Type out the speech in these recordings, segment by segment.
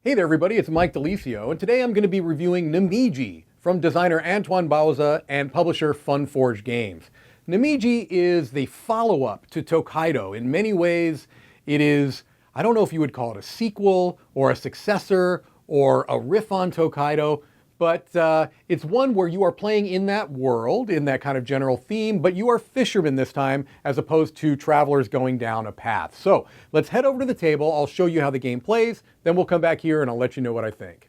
Hey there everybody, it's Mike DiLisio, and today I'm going to be reviewing Namiji from designer Antoine Bauza and publisher Funforge Games. Namiji is the follow-up to Tokaido. In many ways, it is, I don't know if you would call it a sequel or a successor or a riff on Tokaido, but it's one where you are playing in that world, in that kind of general theme, but you are fishermen this time as opposed to travelers going down a path. So let's head over to the table. I'll show you how the game plays, then we'll come back here and I'll let you know what I think.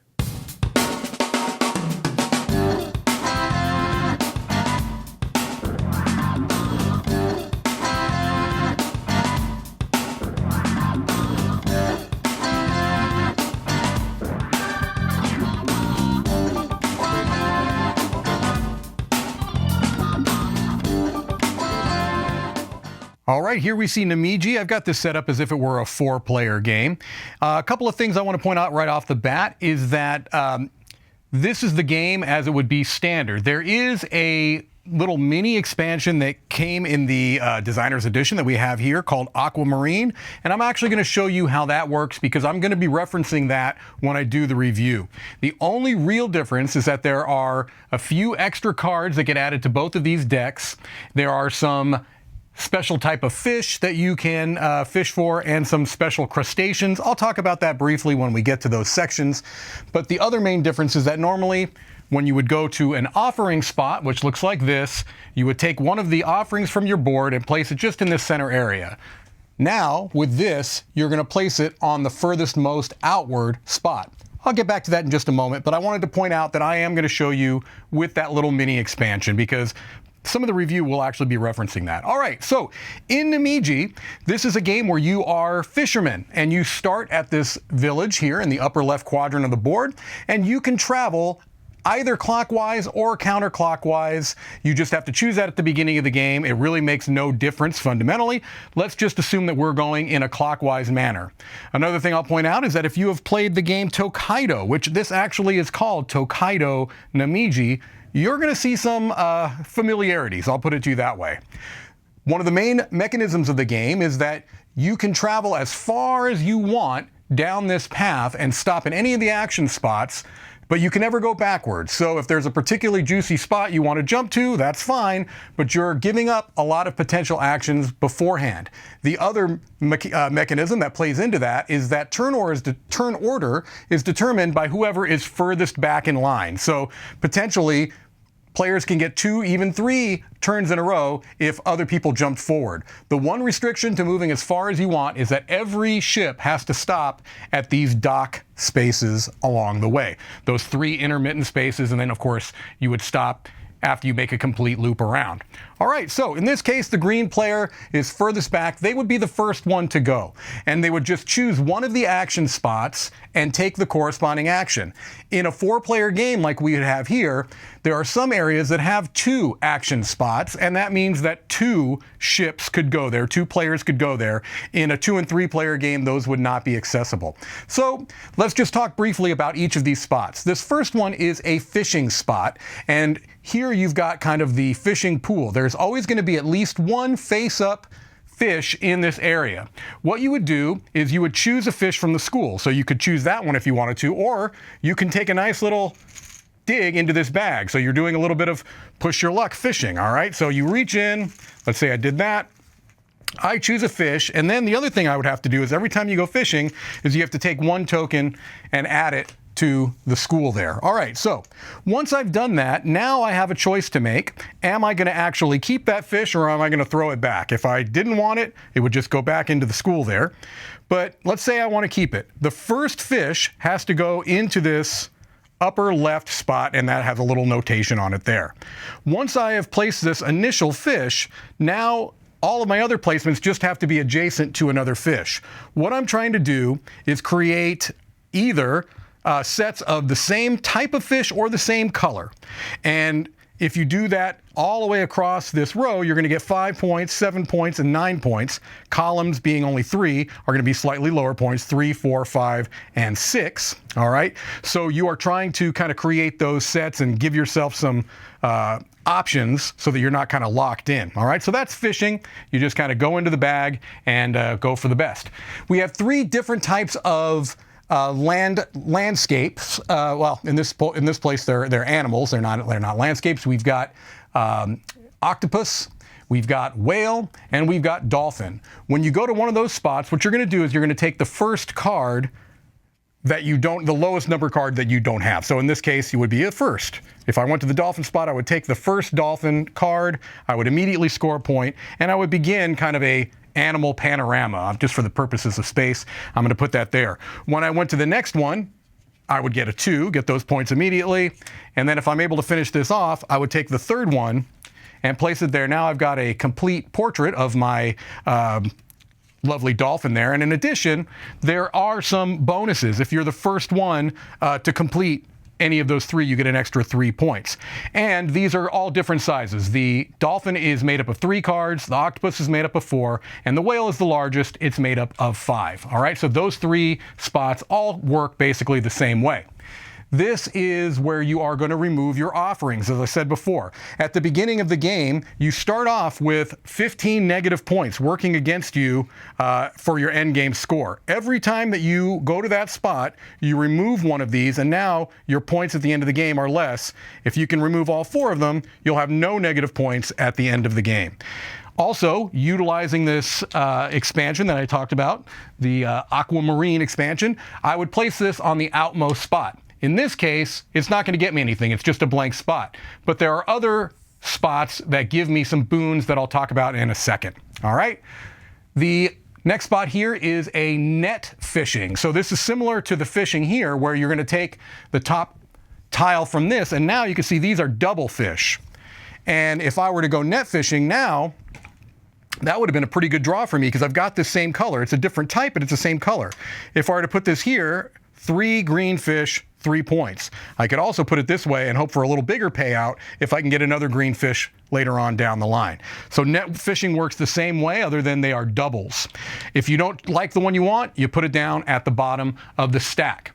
All right, here we see Namiji. I've got this set up as if it were a 4-player game. A couple of things I want to point out right off the bat is that this is the game as it would be standard. There is a little mini expansion that came in the designer's edition that we have here called Aquamarine, and I'm actually going to show you how that works because I'm going to be referencing that when I do the review. The only real difference is that there are a few extra cards that get added to both of these decks. There are some special type of fish that you can fish for and some special crustaceans. I'll talk about that briefly when we get to those sections. But the other main difference is that normally when you would go to an offering spot, which looks like this, you would take one of the offerings from your board and place it just in this center area. Now with this, you're going to place it on the furthest most outward spot. I'll get back to that in just a moment, but I wanted to point out that I am going to show you with that little mini expansion because some of the review will actually be referencing that. All right, so in Namiji, this is a game where you are fishermen and you start at this village here in the upper left quadrant of the board, and you can travel either clockwise or counterclockwise. You just have to choose that at the beginning of the game. It really makes no difference fundamentally. Let's just assume that we're going in a clockwise manner. Another thing I'll point out is that if you have played the game Tokaido, which this actually is called Tokaido Namiji, you're going to see some familiarities. I'll put it to you that way. One of the main mechanisms of the game is that you can travel as far as you want down this path and stop in any of the action spots, but you can never go backwards. So if there's a particularly juicy spot you want to jump to, that's fine, but you're giving up a lot of potential actions beforehand. The other mechanism that plays into that is that turn order is determined by whoever is furthest back in line. So potentially, players can get 2, even 3 turns in a row if other people jumped forward. The one restriction to moving as far as you want is that every ship has to stop at these dock spaces along the way. Those 3 intermittent spaces, and then of course you would stop after you make a complete loop around. All right, so in this case, the green player is furthest back. They would be the first one to go, and they would just choose one of the action spots and take the corresponding action. In a 4-player game like we have here, there are some areas that have 2 action spots, and that means that 2 ships could go there, 2 players could go there. In a 2- and 3-player game, those would not be accessible. So let's just talk briefly about each of these spots. This first one is a fishing spot, and here you've got kind of the fishing pool. There's always going to be at least one face-up fish in this area. What you would do is you would choose a fish from the school. So you could choose that one if you wanted to, or you can take a nice little dig into this bag. So you're doing a little bit of push your luck fishing, all right? So you reach in, let's say I did that. I choose a fish, and then the other thing I would have to do is every time you go fishing is you have to take 1 token and add it to the school there. All right, so once I've done that, now I have a choice to make. Am I going to actually keep that fish, or am I going to throw it back? If I didn't want it, it would just go back into the school there. But let's say I want to keep it. The first fish has to go into this upper left spot, and that has a little notation on it there. Once I have placed this initial fish, now all of my other placements just have to be adjacent to another fish. What I'm trying to do is create either sets of the same type of fish or the same color. And if you do that all the way across this row, you're going to get 5 points, 7 points, and 9 points. Columns being only 3 are going to be slightly lower points, 3, 4, 5, and 6. All right. So you are trying to kind of create those sets and give yourself some options so that you're not kind of locked in. All right. So that's fishing. You just kind of go into the bag and go for the best. We have 3 different types of landscapes. Well, in this place, they're animals. They're not landscapes. We've got octopus, we've got whale, and we've got dolphin. When you go to one of those spots, what you're going to do is you're going to take the first card that you don't, the lowest number card that you don't have. So in this case, you would be a first. If I went to the dolphin spot, I would take the first dolphin card, I would immediately score a point, and I would begin kind of a animal panorama. Just for the purposes of space, I'm going to put that there. When I went to the next one, I would get a 2, get those points immediately, and then if I'm able to finish this off, I would take the third one and place it there. Now I've got a complete portrait of my lovely dolphin there. And in addition, there are some bonuses. If you're the first one to complete any of those 3, you get an extra 3 points. And these are all different sizes. The dolphin is made up of 3 cards, the octopus is made up of 4, and the whale is the largest. It's made up of 5. All right, so those 3 spots all work basically the same way. This is where you are going to remove your offerings, as I said before. At the beginning of the game, you start off with 15 negative points working against you for your end game score. Every time that you go to that spot, you remove one of these, and now your points at the end of the game are less. If you can remove all 4 of them, you'll have no negative points at the end of the game. Also, utilizing this expansion that I talked about, the Aquamarine expansion, I would place this on the outmost spot. In this case, it's not going to get me anything. It's just a blank spot. But there are other spots that give me some boons that I'll talk about in a second. All right? The next spot here is a net fishing. So this is similar to the fishing here, where you're going to take the top tile from this, and now you can see these are double fish. And if I were to go net fishing now, that would have been a pretty good draw for me because I've got this same color. It's a different type, but it's the same color. If I were to put this here, 3 green fish, 3 points. I could also put it this way and hope for a little bigger payout if I can get another green fish later on down the line. So net fishing works the same way, other than they are doubles. If you don't like the one you want, you put it down at the bottom of the stack.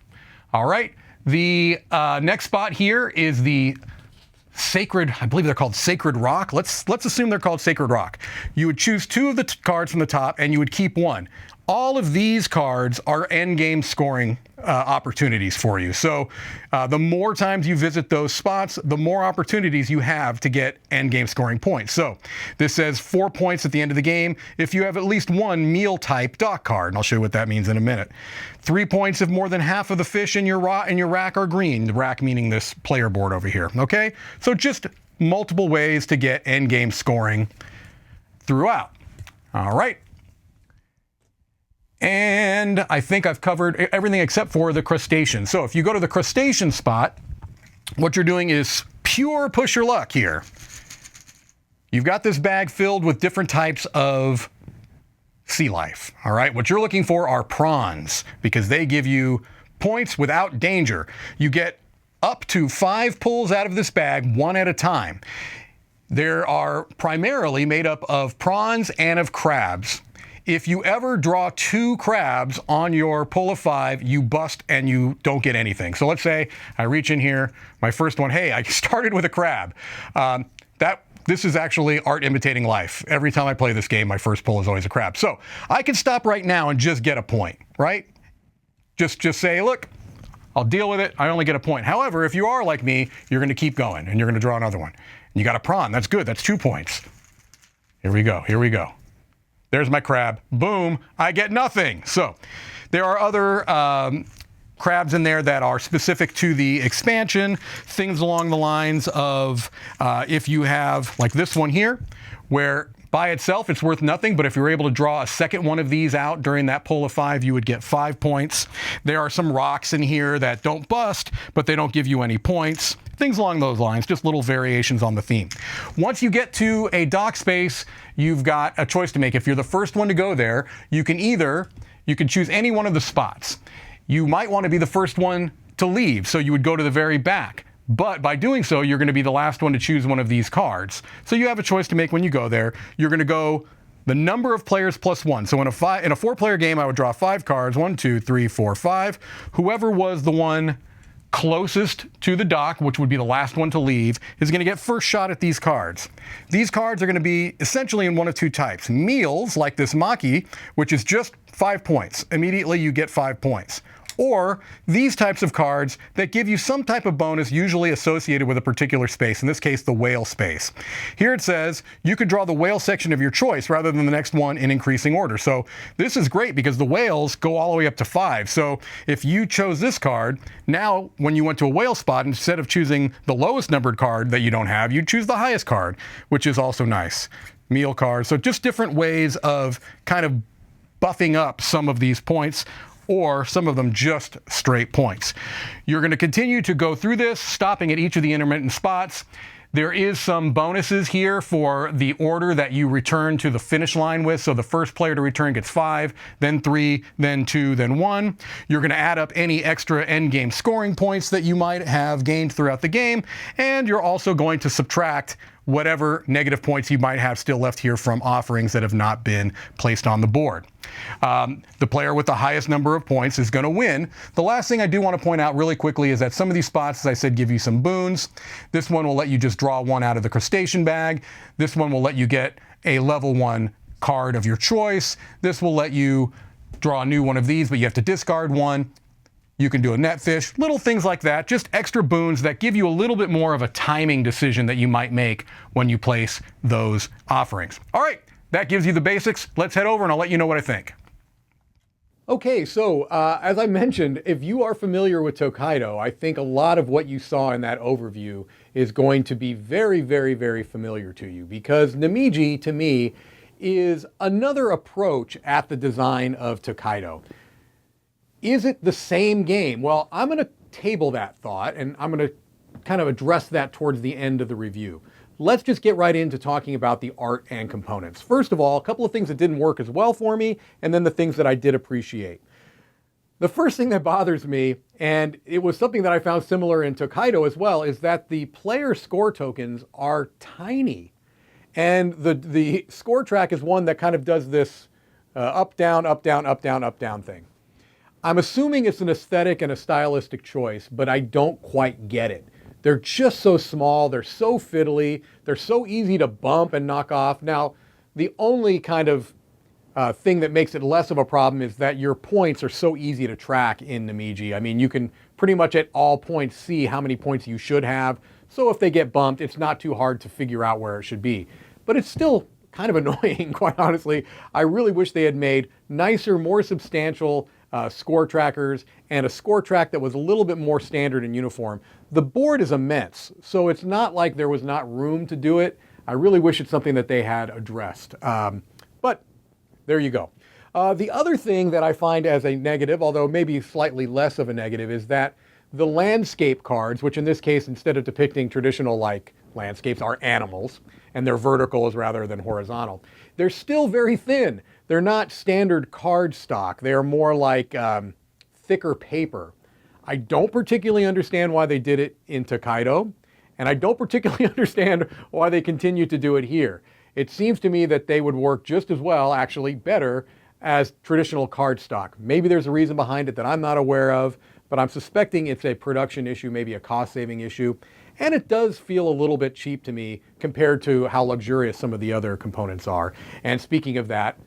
All right, the next spot here is the Sacred, I believe they're called Sacred Rock. Let's assume they're called Sacred Rock. You would choose 2 of the cards from the top and you would keep 1. All of these cards are end game scoring opportunities for you. So the more times you visit those spots, the more opportunities you have to get end game scoring points. So this says 4 points at the end of the game if you have at least 1 meal type dock card, and I'll show you what that means in a minute. 3 points if more than half of the fish in your rack are green. The rack meaning this player board over here. Okay, so just multiple ways to get end game scoring throughout. All right. And I think I've covered everything except for the crustacean. So if you go to the crustacean spot, what you're doing is pure push your luck here. You've got this bag filled with different types of sea life. All right, what you're looking for are prawns because they give you points without danger. You get up to 5 pulls out of this bag, 1 at a time. There are primarily made up of prawns and of crabs. If you ever draw 2 crabs on your pull of 5, you bust and you don't get anything. So let's say I reach in here, my first one, hey, I started with a crab. This is actually art imitating life. Every time I play this game, my first pull is always a crab. So I can stop right now and just get a point, right? Just say, look, I'll deal with it. I only get a point. However, if you are like me, you're going to keep going and you're going to draw another one. And you got a prawn. That's good. That's 2 points. Here we go. Here we go. There's my crab. Boom, I get nothing. So there are other crabs in there that are specific to the expansion, things along the lines of if you have like this one here, where by itself it's worth nothing, but if you're able to draw a second one of these out during that pull of 5, you would get 5 points. There are some rocks in here that don't bust, but they don't give you any points. Things along those lines, just little variations on the theme. Once you get to a dock space, you've got a choice to make. If you're the first one to go there, you can choose any one of the spots. You might want to be the first one to leave, so you would go to the very back. But by doing so, you're going to be the last one to choose one of these cards. So you have a choice to make when you go there. You're going to go the number of players plus 1. So in a 4-player game, I would draw 5 cards, 1, 2, 3, 4, 5. Whoever was the one closest to the dock, which would be the last one to leave, is going to get first shot at these cards. These cards are going to be essentially in one of 2 types. Meals, like this Maki, which is just 5 points. Immediately you get 5 points. or these types of cards that give you some type of bonus usually associated with a particular space, in this case the whale space. Here it says you could draw the whale section of your choice rather than the next one in increasing order. So this is great because the whales go all the way up to 5. So if you chose this card, now when you went to a whale spot, instead of choosing the lowest numbered card that you don't have, you choose the highest card, which is also nice. Meal cards. So just different ways of kind of buffing up some of these points, or some of them just straight points. You're going to continue to go through this, stopping at each of the intermittent spots. There is some bonuses here for the order that you return to the finish line with. So the first player to return gets 5, then 3, then 2, then 1. You're going to add up any extra endgame scoring points that you might have gained throughout the game, and you're also going to subtract whatever negative points you might have still left here from offerings that have not been placed on the board. The player with the highest number of points is going to win. The last thing I do want to point out really quickly is that some of these spots, as I said, give you some boons. This one will let you just draw one out of the crustacean bag. This one will let you get a level 1 card of your choice. This will let you draw a new one of these, but you have to discard one. You can do a net fish, little things like that, just extra boons that give you a little bit more of a timing decision that you might make when you place those offerings. All right, that gives you the basics. Let's head over and I'll let you know what I think. Okay, so as I mentioned, if you are familiar with Tokaido, I think a lot of what you saw in that overview is going to be very, very, very familiar to you, because Namiji, to me, is another approach at the design of Tokaido. Is it the same game? Well, I'm going to table that thought, and I'm going to kind of address that towards the end of the review. Let's just get right into talking about the art and components. First of all, a couple of things that didn't work as well for me, and then the things that I did appreciate. The first thing that bothers me, and it was something that I found similar in Tokaido as well, is that the player score tokens are tiny. And the score track is one that kind of does this up, down, up, down, up, down, up, down thing. I'm assuming it's an aesthetic and a stylistic choice, but I don't quite get it. They're just so small, they're so fiddly, they're so easy to bump and knock off. Now, the only kind of thing that makes it less of a problem is that your points are so easy to track in Namiji. I mean, you can pretty much at all points see how many points you should have. So if they get bumped, it's not too hard to figure out where it should be. But it's still kind of annoying, quite honestly. I really wish they had made nicer, more substantial score trackers and a score track that was a little bit more standard and uniform. The board is immense, so it's not like there was not room to do it. I really wish it's something that they had addressed. But there you go. The other thing that I find as a negative, although maybe slightly less of a negative, is that the landscape cards, which in this case, instead of depicting traditional like landscapes, are animals, and they're vertical rather than horizontal. They're still very thin. They're not standard card stock. They are more like thicker paper. I don't particularly understand why they did it in Tokaido, and I don't particularly understand why they continue to do it here. It seems to me that they would work just as well, actually better, as traditional card stock. Maybe there's a reason behind it that I'm not aware of, but I'm suspecting it's a production issue, maybe a cost-saving issue. And it does feel a little bit cheap to me compared to how luxurious some of the other components are. And speaking of that,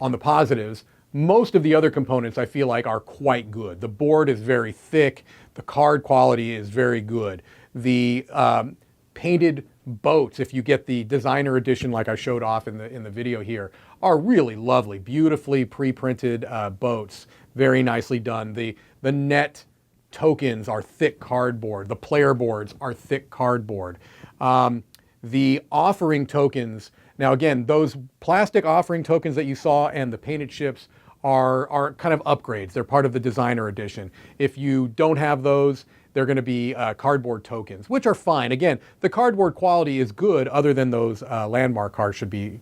on the positives, most of the other components I feel like are quite good. The board is very thick. The card quality is very good. The painted boats, if you get the designer edition like I showed off in the video here, are really lovely, beautifully pre-printed boats, very nicely done. The net tokens are thick cardboard. The player boards are thick cardboard. The offering tokens, now again, those plastic offering tokens that you saw and the painted ships are kind of upgrades. They're part of the designer edition. If you don't have those, they're going to be cardboard tokens, which are fine. Again, the cardboard quality is good, other than those landmark cards should be,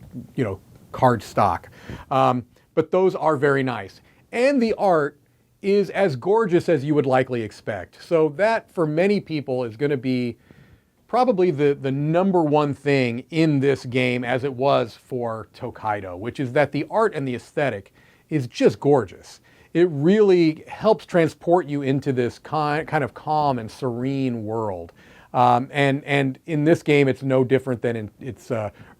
card stock. But those are very nice. And the art is as gorgeous as you would likely expect. So that, for many people, is going to be probably the number one thing in this game, as it was for Tokaido, which is that the art and the aesthetic is just gorgeous. It really helps transport you into this kind of calm and serene world. And in this game, it's no different than in its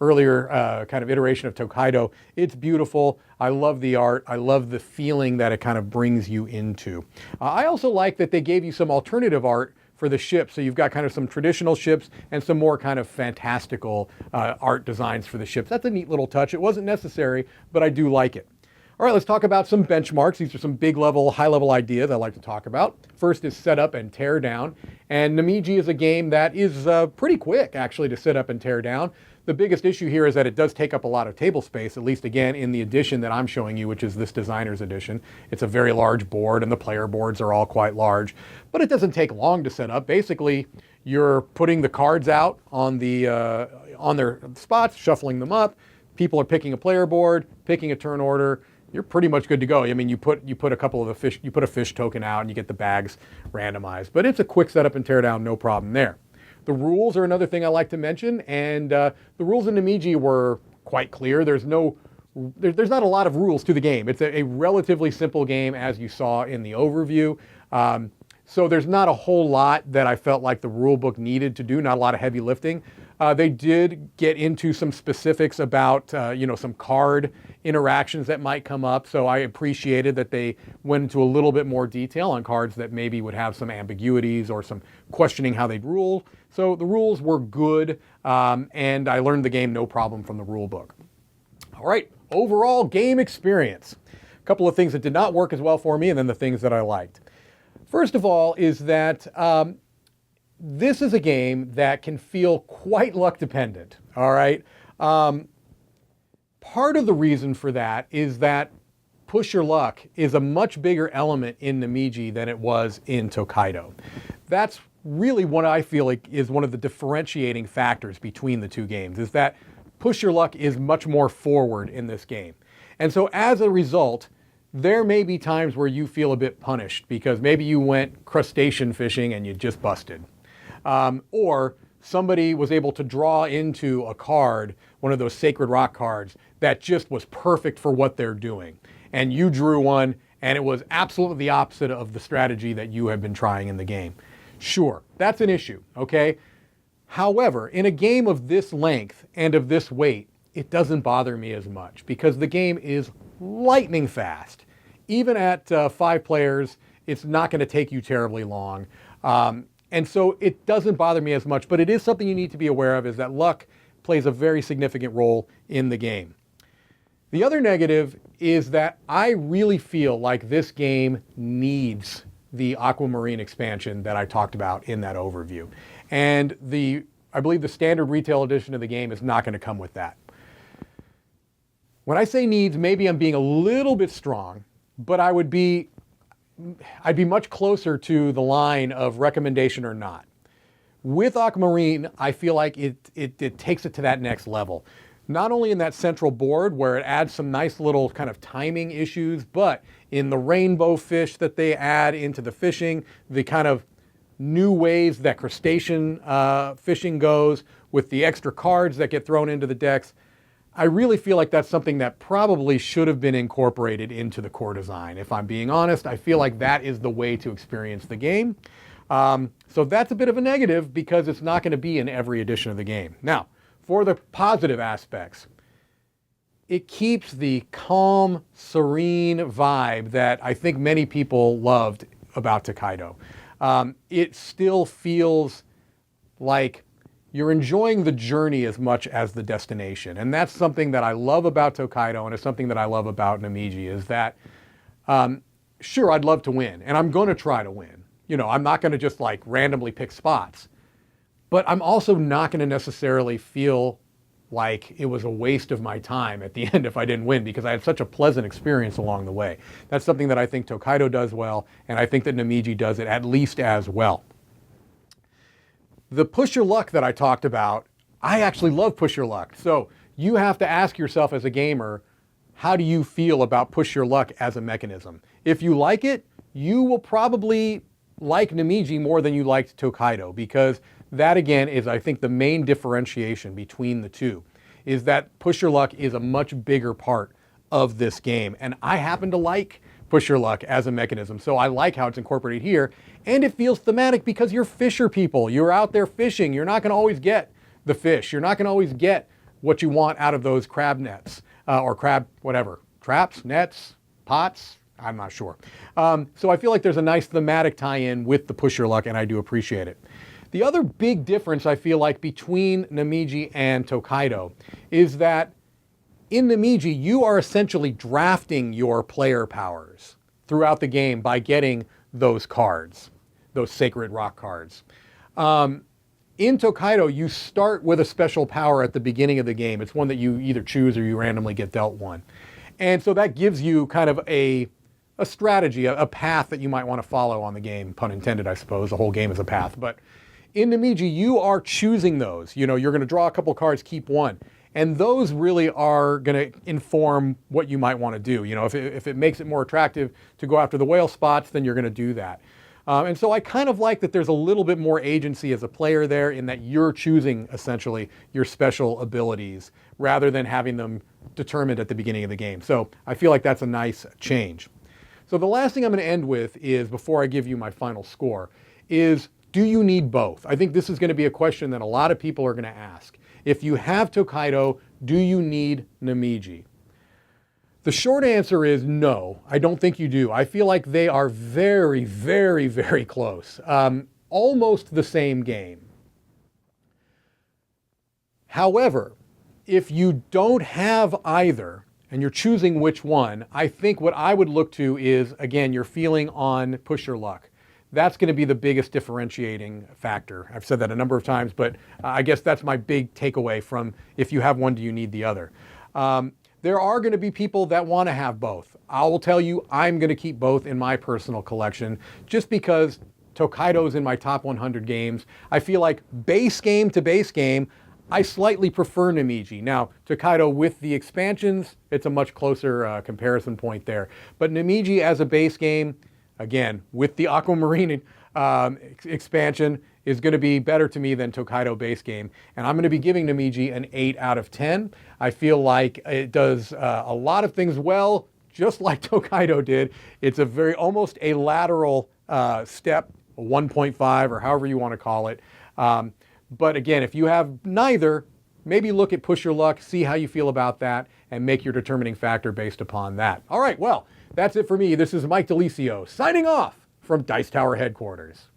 earlier kind of iteration of Tokaido. It's beautiful. I love the art. I love the feeling that it kind of brings you into. I also like that they gave you some alternative art for the ships. So you've got kind of some traditional ships and some more kind of fantastical art designs for the ships. That's a neat little touch. It wasn't necessary, but I do like it. All right, let's talk about some benchmarks. These are some big level, high level ideas I like to talk about. First is set up and tear down. And Namiji is a game that is pretty quick actually to set up and tear down. The biggest issue here is that it does take up a lot of table space, at least again in the edition that I'm showing you, which is this designer's edition. It's a very large board and the player boards are all quite large, but it doesn't take long to set up. Basically, you're putting the cards out on their spots, shuffling them up. People are picking a player board, picking a turn order. You're pretty much good to go. I mean, you put a couple of the fish, you put a fish token out and you get the bags randomized, but it's a quick setup and tear down, no problem there. The rules are another thing I like to mention, and the rules in Namiji were quite clear. There's not a lot of rules to the game. It's a relatively simple game, as you saw in the overview. So there's not a whole lot that I felt like the rule book needed to do, not a lot of heavy lifting. They did get into some specifics about, some card interactions that might come up. So I appreciated that they went into a little bit more detail on cards that maybe would have some ambiguities or some questioning how they'd rule. So the rules were good, and I learned the game no problem from the rule book. All right, overall game experience. A couple of things that did not work as well for me, and then the things that I liked. First of all is that this is a game that can feel quite luck dependent, all right? Part of the reason for that is that push your luck is a much bigger element in Namiji than it was in Tokaido. That's really what I feel like is one of the differentiating factors between the two games, is that push your luck is much more forward in this game. And so as a result, there may be times where you feel a bit punished because maybe you went crustacean fishing and you just busted. Or somebody was able to draw into a card, one of those sacred rock cards, that just was perfect for what they're doing. And you drew one and it was absolutely the opposite of the strategy that you have been trying in the game. Sure, that's an issue, okay? However, in a game of this length and of this weight, it doesn't bother me as much because the game is lightning fast. Even at 5 players, it's not going to take you terribly long. And so it doesn't bother me as much, but it is something you need to be aware of, is that luck plays a very significant role in the game. The other negative is that I really feel like this game needs the Aquamarine expansion that I talked about in that overview. And I believe the standard retail edition of the game is not going to come with that. When I say needs, maybe I'm being a little bit strong, but I'd be much closer to the line of recommendation or not. With Aquamarine, I feel like it takes it to that next level. Not only in that central board where it adds some nice little kind of timing issues, but in the rainbow fish that they add into the fishing, the kind of new ways that crustacean fishing goes, with the extra cards that get thrown into the decks. I really feel like that's something that probably should have been incorporated into the core design. If I'm being honest, I feel like that is the way to experience the game. So that's a bit of a negative because it's not going to be in every edition of the game. Now, for the positive aspects, it keeps the calm, serene vibe that I think many people loved about Tokaido. It still feels like you're enjoying the journey as much as the destination. And that's something that I love about Tokaido, and it's something that I love about Namiji, is that, sure, I'd love to win, and I'm going to try to win. You know, I'm not going to just like randomly pick spots, but I'm also not going to necessarily feel like it was a waste of my time at the end if I didn't win, because I had such a pleasant experience along the way. That's something that I think Tokaido does well, and I think that Namiji does it at least as well. The push your luck that I talked about, I actually love push your luck. So you have to ask yourself as a gamer, how do you feel about push your luck as a mechanism? If you like it, you will probably like Namiji more than you liked Tokaido, because that again is, I think, the main differentiation between the two, is that push your luck is a much bigger part of this game. And I happen to like push your luck as a mechanism. So I like how it's incorporated here. And it feels thematic because you're fisher people. You're out there fishing. You're not going to always get the fish. You're not going to always get what you want out of those crab nets or crab, whatever, traps, nets, pots. I'm not sure. So I feel like there's a nice thematic tie-in with the push your luck, and I do appreciate it. The other big difference I feel like between Namiji and Tokaido is that in Namiji, you are essentially drafting your player powers throughout the game by getting those cards, those sacred rock cards. In Tokaido, you start with a special power at the beginning of the game. It's one that you either choose or you randomly get dealt one. And so that gives you kind of a strategy, a path that you might want to follow on the game, pun intended, I suppose. The whole game is a path. But in Namiji, you are choosing those. You know, you're going to draw a couple cards, keep one. And those really are going to inform what you might want to do. You know, if it makes it more attractive to go after the whale spots, then you're going to do that. And so I kind of like that there's a little bit more agency as a player there in that you're choosing essentially your special abilities rather than having them determined at the beginning of the game. So I feel like that's a nice change. So the last thing I'm going to end with is, before I give you my final score, is do you need both? I think this is going to be a question that a lot of people are going to ask. If you have Tokaido, do you need Namiji? The short answer is no, I don't think you do. I feel like they are very, very, very close. Almost the same game. However, if you don't have either, and you're choosing which one, I think what I would look to is, again, your feeling on push your luck. That's going to be the biggest differentiating factor. I've said that a number of times, but I guess that's my big takeaway from if you have one, do you need the other? There are going to be people that want to have both. I will tell you, I'm going to keep both in my personal collection just because Tokaido's in my top 100 games. I feel like base game to base game, I slightly prefer Namiji. Now, Tokaido with the expansions, it's a much closer comparison point there. But Namiji as a base game, again, with the Aquamarine expansion, is going to be better to me than Tokaido base game. And I'm going to be giving Namiji an 8 out of 10. I feel like it does a lot of things well, just like Tokaido did. It's a almost a lateral step, a 1.5 or however you want to call it. But again, if you have neither, maybe look at push your luck, see how you feel about that, and make your determining factor based upon that. All right, well, that's it for me. This is Mike DiLisio signing off from Dice Tower headquarters.